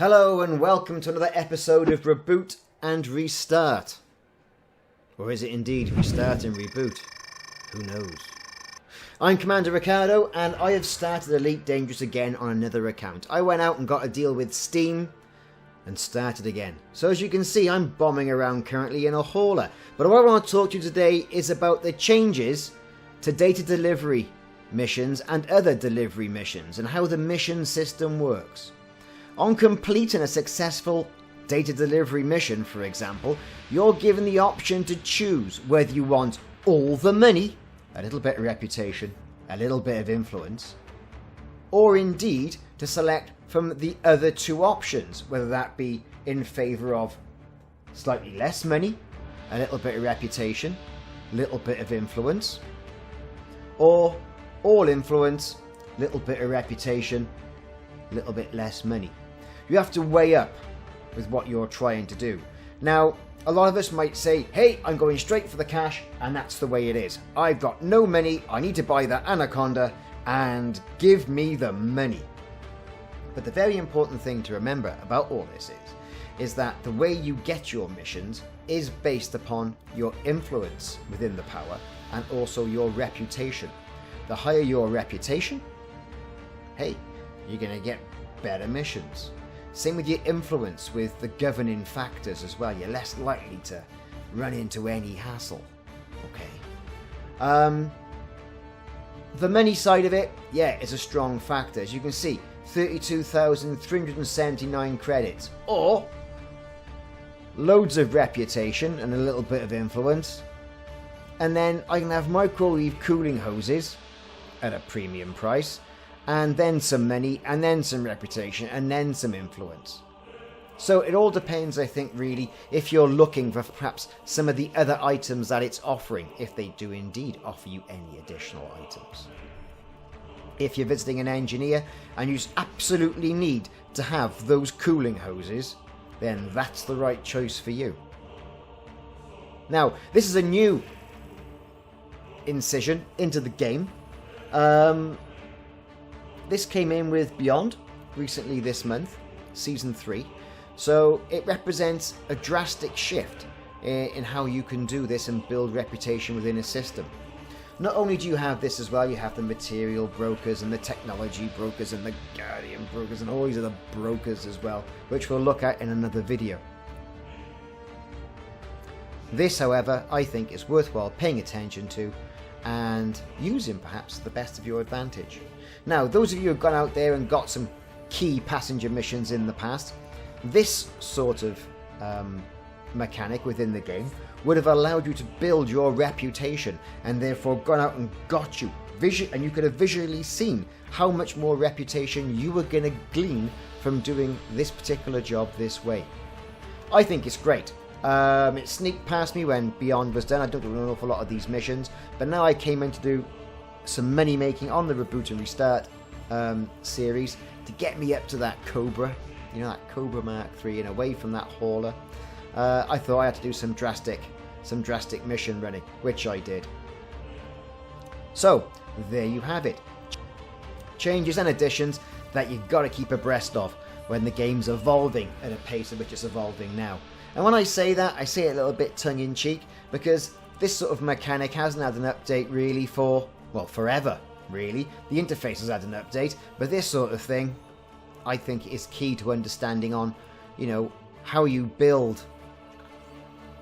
Hello and welcome to another episode of Reboot and Restart. Or is it indeed Restart and Reboot? Who knows? I'm Commander Ricardo and I have started Elite Dangerous again on another account. I went out and got a deal with Steam and started again. So as you can see, I'm bombing around currently in a hauler. But what I want to talk to you today is about the changes to data delivery missions and other delivery missions and how the mission system works. On completing a successful data delivery mission, for example, you're given the option to choose whether you want all the money, a little bit of reputation, a little bit of influence, or indeed to select from the other two options, whether that be in favour of slightly less money, a little bit of reputation, a little bit of influence, or all influence, little bit of reputation, a little bit less money. You have to weigh up with what you're trying to do. Now, a lot of us might say, hey, I'm going straight for the cash, and that's the way it is. I've got no money, I need to buy that anaconda, and give me the money. But the very important thing to remember about all this is that the way you get your missions is based upon your influence within the power and also your reputation. The higher your reputation, hey, you're going to get better missions. Same with your influence with the governing factors as well. You're less likely to run into any hassle. Okay. The money side of it, yeah, is a strong factor. As you can see, 32,379 credits. Or loads of reputation and a little bit of influence. And then I can have microwave cooling hoses at a premium price. And then some money, and then some reputation, and then some influence. So it all depends, I think, really, if you're looking for perhaps some of the other items that it's offering, if they do indeed offer you any additional items. If you're visiting an engineer and you absolutely need to have those cooling hoses, then that's the right choice for you. Now, this is a new incision into the game. This came in with Beyond recently this month, Season 3. So it represents a drastic shift in how you can do this and build reputation within a system. Not only do you have this as well, you have the material brokers and the technology brokers and the guardian brokers and all these other brokers as well, which we'll look at in another video. This, however, I think is worthwhile paying attention to and using perhaps to the best of your advantage. Now, those of you who have gone out there and got some key passenger missions in the past, this sort of mechanic within the game would have allowed you to build your reputation and therefore gone out and got you. And you could have visually seen how much more reputation you were going to glean from doing this particular job this way. I think it's great. It sneaked past me when Beyond was done. I don't do an awful lot of these missions, but now I came in to do some money making on the Reboot and Restart series to get me up to that Cobra, that Cobra Mark III, and away from that hauler. I thought I had to do some drastic mission running, which I did. So there you have it. Changes and additions that you've got to keep abreast of when the game's evolving at a pace at which it's evolving now. And when I say that, I say it a little bit tongue-in-cheek, because this sort of mechanic hasn't had an update really for, well, forever, really. The interface has had an update, but this sort of thing, I think, is key to understanding on, how you build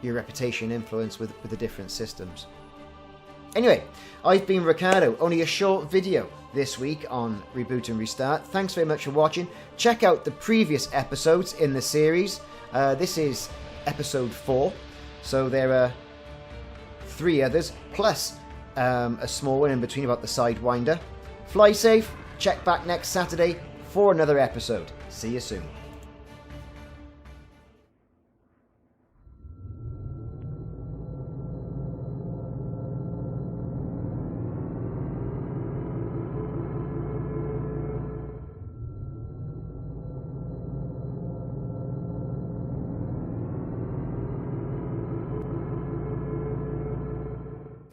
your reputation and influence with the different systems. Anyway, I've been Ricardo, only a short video this week on Reboot and Restart. Thanks very much for watching. Check out the previous episodes in the series. This is episode 4, so there are 3 others, plus a small one in between about the Sidewinder. Fly safe, check back next Saturday for another episode. See you soon.